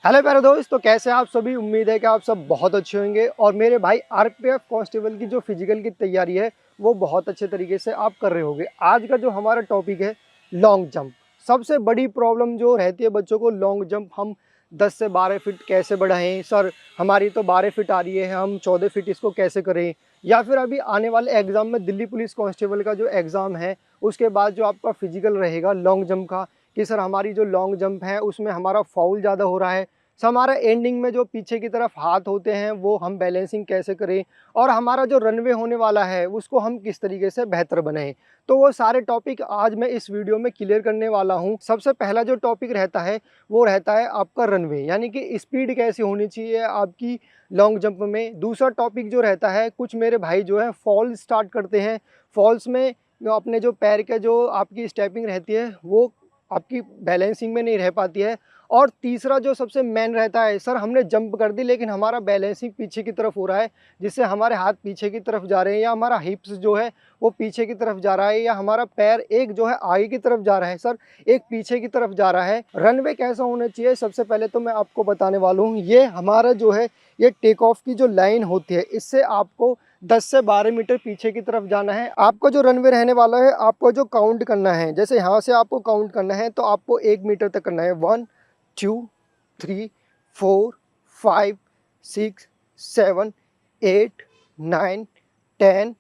Hello प्यारे दोस्त, तो कैसे आप सभी। उम्मीद है कि आप सब बहुत अच्छे होंगे और मेरे भाई आरपीएफ कांस्टेबल की जो फिजिकल की तैयारी है वो बहुत अच्छे तरीके से आप कर रहे होंगे। आज का जो हमारा टॉपिक है लॉन्ग जंप। सबसे बड़ी प्रॉब्लम जो रहती है बच्चों को, लॉन्ग जंप हम 10 से 12 फीट कैसे बढ़ाएं। सर हमारी तो 12 फीट आ रही है, हम 14 फीट इसको कैसे करें। या फिर अभी आने वाले एग्ज़ाम में दिल्ली पुलिस कांस्टेबल का जो एग्ज़ाम है उसके बाद जो आपका फिजिकल रहेगा लॉन्ग जंप का, कि सर हमारी जो लॉन्ग जंप है उसमें हमारा फाउल ज़्यादा हो रहा है। सो हमारा एंडिंग में जो पीछे की तरफ हाथ होते हैं वो हम बैलेंसिंग कैसे करें, और हमारा जो रनवे होने वाला है उसको हम किस तरीके से बेहतर बनाएं। तो वो सारे टॉपिक आज मैं इस वीडियो में क्लियर करने वाला हूं। सबसे पहला जो टॉपिक रहता है वो रहता है आपका रनवे, यानी कि स्पीड कैसी होनी चाहिए आपकी लॉन्ग जंप में। दूसरा टॉपिक जो रहता है, कुछ मेरे भाई जो है फॉल स्टार्ट करते हैं, फॉल्स में अपने जो पैर के जो आपकी स्टेपिंग रहती है वो आपकी बैलेंसिंग में नहीं रह पाती है। और तीसरा जो सबसे मेन रहता है, सर हमने जंप कर दी लेकिन हमारा बैलेंसिंग पीछे की तरफ हो रहा है, जिससे हमारे हाथ पीछे की तरफ जा रहे हैं, या हमारा हिप्स जो है वो पीछे की तरफ जा रहा है, या हमारा पैर एक जो है आगे की तरफ जा रहा है सर, एक पीछे की तरफ जा रहा है। रनवे कैसा होना चाहिए, सबसे पहले तो मैं आपको बताने वाला हूँ। ये हमारा जो है ये टेक ऑफ की जो लाइन होती है, इससे आपको 10 से 12 मीटर पीछे की तरफ जाना है। आपको जो रनवे रहने वाला है आपको जो काउंट करना है, जैसे यहाँ से आपको काउंट करना है तो आपको 1 मीटर तक करना है। 1 2 3 4 5 6 7 8 9 10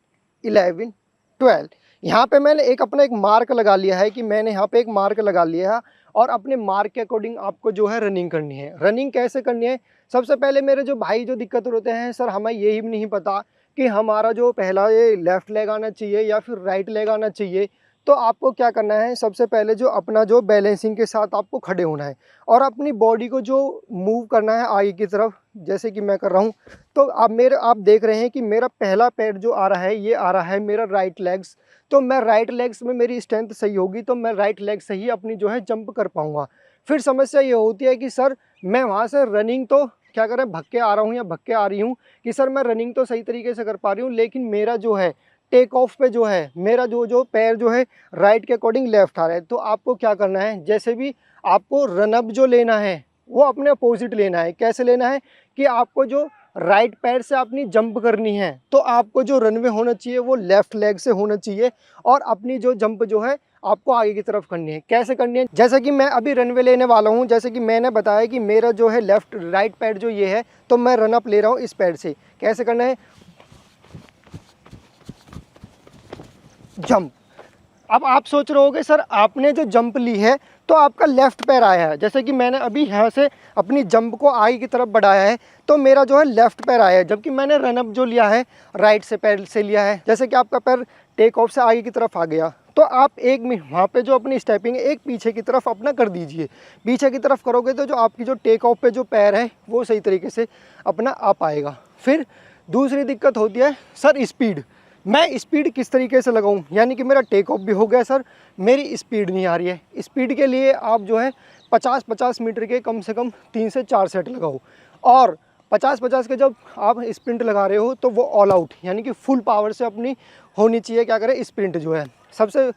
11 12। यहाँ पे मैंने अपना एक मार्क लगा लिया है, कि मैंने यहाँ पे एक मार्क लगा लिया है, और अपने मार्क के अकॉर्डिंग आपको जो है रनिंग करनी है। रनिंग कैसे करनी है, सबसे पहले मेरे जो भाई जो दिक्कत होते हैं, सर हमें यही नहीं पता कि हमारा जो पहला ये लेफ़्ट लेग आना चाहिए या फिर राइट लेग आना चाहिए। तो आपको क्या करना है, सबसे पहले जो अपना जो बैलेंसिंग के साथ आपको खड़े होना है और अपनी बॉडी को जो मूव करना है आगे की तरफ, जैसे कि मैं कर रहा हूँ। तो आप देख रहे हैं कि मेरा पहला पैर जो आ रहा है ये आ रहा है मेरा राइट लेग्स। तो मैं राइट लेग्स में मेरी स्ट्रेंथ सही होगी तो मैं राइट लेग से ही अपनी जो है जंप कर पाऊँगा। फिर समस्या ये होती है कि सर मैं वहाँ से रनिंग तो क्या करें, भग के आ रहा हूँ या भग के आ रही हूँ, कि सर मैं रनिंग तो सही तरीके से कर पा रही हूँ, लेकिन मेरा जो है टेक ऑफ पे जो है मेरा जो पैर जो है राइट के अकॉर्डिंग लेफ्ट आ रहा है। तो आपको क्या करना है, जैसे भी आपको रनअप जो लेना है वो अपने अपोजिट लेना है। कैसे लेना है, कि आपको जो राइट पैर से अपनी जंप करनी है तो आपको जो रनवे होना चाहिए वो लेफ्ट लेग से होना चाहिए, और अपनी जो जंप जो है आपको आगे की तरफ करनी है। कैसे करनी है, जैसे कि मैं अभी रनवे लेने वाला हूँ, जैसे कि मैंने बताया कि मेरा जो है लेफ्ट राइट पैर जो ये है, तो मैं रनअप ले रहा हूँ इस पैर से। कैसे करना है, जंप। अब आप सोच रहे होगे सर आपने जो जंप ली है तो आपका लेफ्ट पैर आया है, जैसे कि मैंने अभी यहाँ से अपनी जंप को आगे की तरफ बढ़ाया है तो मेरा जो है लेफ्ट पैर आया है, जबकि मैंने रनअप जो लिया है राइट से पैर से लिया है। जैसे कि आपका पैर टेक ऑफ से आगे की तरफ आ गया तो आप एक वहाँ पे जो अपनी स्टेपिंग है एक पीछे की तरफ अपना कर दीजिए। पीछे की तरफ करोगे तो जो आपकी जो टेक ऑफ पे जो पैर है वो सही तरीके से अपना आ पाएगा। फिर दूसरी दिक्कत होती है सर स्पीड। मैं स्पीड किस तरीके से लगाऊं, यानी कि मेरा टेक ऑफ भी हो गया सर, मेरी स्पीड नहीं आ रही है। स्पीड के लिए आप जो है 50-50 मीटर के कम से कम 3 से 4 सेट लगाओ, और 50-50 के जब आप स्प्रिंट लगा रहे हो तो वो ऑल आउट यानी कि फुल पावर से अपनी होनी चाहिए। क्या करें, स्प्रिंट जो है सबसे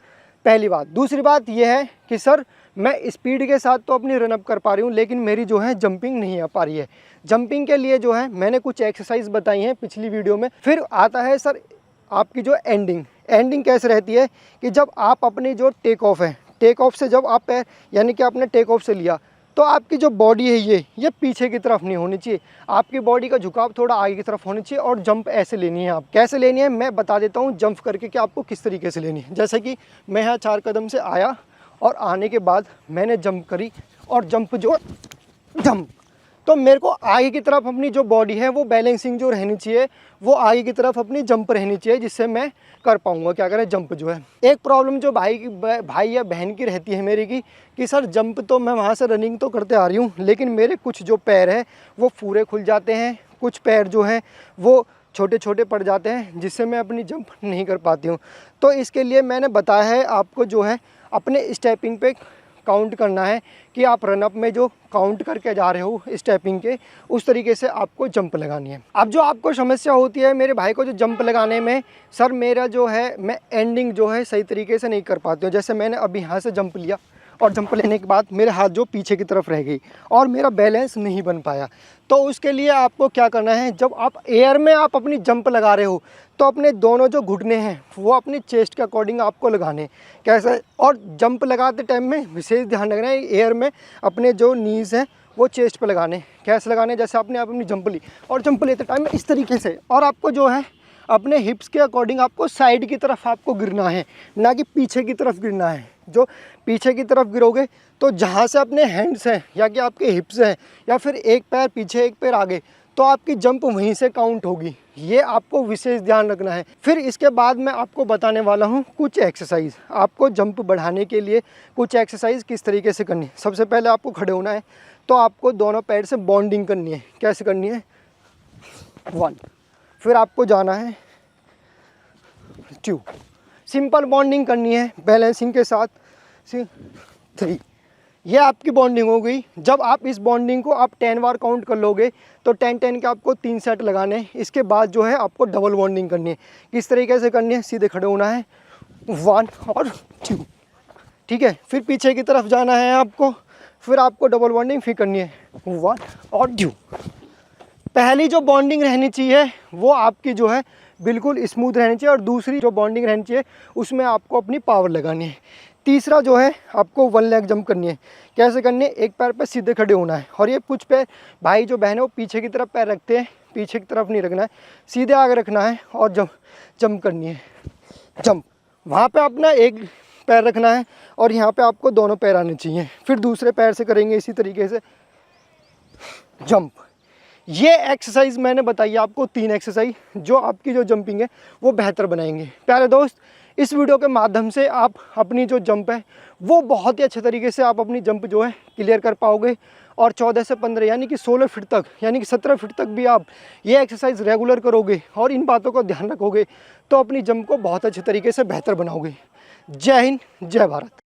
पहली बात। दूसरी बात यह है कि सर मैं स्पीड के साथ तो अपनी रनअप कर पा रही हूँ लेकिन मेरी जो है जंपिंग नहीं आ पा रही है। जंपिंग के लिए जो है मैंने कुछ एक्सरसाइज बताई हैं पिछली वीडियो में। फिर आता है सर आपकी जो एंडिंग कैसे रहती है, कि जब आप अपनी जो टेक ऑफ है, टेक ऑफ से जब आप पैर यानी कि आपने टेक ऑफ से लिया तो आपकी जो बॉडी है ये पीछे की तरफ नहीं होनी चाहिए, आपकी बॉडी का झुकाव थोड़ा आगे की तरफ होनी चाहिए। और जंप ऐसे लेनी है। आप कैसे लेनी है मैं बता देता हूँ जंप करके कि आपको किस तरीके से लेनी है। जैसे कि मैं यहाँ 4 कदम से आया और आने के बाद मैंने जंप करी, और जंप तो मेरे को आगे की तरफ अपनी जो बॉडी है वो बैलेंसिंग जो रहनी चाहिए वो आगे की तरफ अपनी जंप रहनी चाहिए, जिससे मैं कर पाऊँगा क्या करें जंप जो है। एक प्रॉब्लम जो भाई या बहन की रहती है मेरी की, कि सर जंप तो मैं वहाँ से रनिंग तो करते आ रही हूँ लेकिन मेरे कुछ जो पैर है वो पूरे खुल जाते हैं, कुछ पैर जो हैं वो छोटे छोटे पड़ जाते हैं, जिससे मैं अपनी जंप नहीं कर पाती हूँ। तो इसके लिए मैंने बताया है आपको जो है अपने स्टेपिंग पे काउंट करना है, कि आप रनअप में जो काउंट करके जा रहे हो स्टेपिंग के उस तरीके से आपको जंप लगानी है। अब जो आपको समस्या होती है मेरे भाई को जो जंप लगाने में, सर मेरा जो है मैं एंडिंग जो है सही तरीके से नहीं कर पाती हूँ। जैसे मैंने अभी यहाँ से जंप लिया और जंप लेने के बाद मेरे हाथ जो पीछे की तरफ रह गई और मेरा बैलेंस नहीं बन पाया। तो उसके लिए आपको क्या करना है, जब आप एयर में आप अपनी जंप लगा रहे हो तो अपने दोनों जो घुटने हैं वो अपनी चेस्ट के अकॉर्डिंग आपको लगाने। कैसे? और जंप लगाते टाइम में विशेष ध्यान रखना है एयर में अपने जो नीज़ हैं वो चेस्ट पे लगाने। कैसे लगाने? जैसे आपने अपनी जंप ली और जंप लेते टाइम में इस तरीके से, और आपको जो है अपने हिप्स के अकॉर्डिंग आपको साइड की तरफ आपको गिरना है, ना कि पीछे की तरफ गिरना है। जो पीछे की तरफ गिरोगे तो जहाँ से अपने हैंड्स हैं या कि आपके हिप्स हैं या फिर एक पैर पीछे एक पैर आगे, तो आपकी जंप वहीं से काउंट होगी। ये आपको विशेष ध्यान रखना है। फिर इसके बाद मैं आपको बताने वाला हूँ कुछ एक्सरसाइज, आपको जंप बढ़ाने के लिए कुछ एक्सरसाइज किस तरीके से करनी है। सबसे पहले आपको खड़े होना है, तो आपको दोनों पैर से बॉन्डिंग करनी है। कैसे करनी है? 1, फिर आपको जाना है 2, सिंपल बॉन्डिंग करनी है बैलेंसिंग के साथ 3। ये आपकी बॉन्डिंग हो गई। जब आप इस बॉन्डिंग को आप 10 बार काउंट कर लोगे तो 10-10 के आपको 3 सेट लगाने हैं। इसके बाद जो है आपको डबल बॉन्डिंग करनी है। किस तरीके से करनी है? सीधे खड़े होना है 1 और 2, ठीक है। फिर पीछे की तरफ जाना है आपको, फिर आपको डबल बॉन्डिंग फिर करनी है 1 और 2। पहली जो बॉन्डिंग रहनी चाहिए वो आपकी जो है बिल्कुल स्मूथ रहनी चाहिए, और दूसरी जो बॉन्डिंग रहनी चाहिए उसमें आपको अपनी पावर लगानी है। तीसरा जो है आपको 1 लेग जंप करनी है। कैसे करनी है? एक पैर पे सीधे खड़े होना है, और ये कुछ पैर भाई जो बहन है वो पीछे की तरफ पैर रखते हैं, पीछे की तरफ नहीं रखना है, सीधे आगे रखना है और जंप करनी है। जंप वहाँ पे अपना एक पैर रखना है और यहाँ पे आपको दोनों पैर आने चाहिए। फिर दूसरे पैर से करेंगे इसी तरीके से जंप। ये एक्सरसाइज मैंने बताई आपको 3 एक्सरसाइज जो आपकी जो जंपिंग है वो बेहतर बनाएंगे। प्यारे दोस्त, इस वीडियो के माध्यम से आप अपनी जो जंप है वो बहुत ही अच्छे तरीके से आप अपनी जंप जो है क्लियर कर पाओगे, और 14 से 15 यानी कि 16 फीट तक यानी कि 17 फीट तक भी आप ये एक्सरसाइज रेगुलर करोगे और इन बातों को ध्यान रखोगे तो अपनी जंप को बहुत अच्छे तरीके से बेहतर बनाओगे। जय हिंद, जय भारत।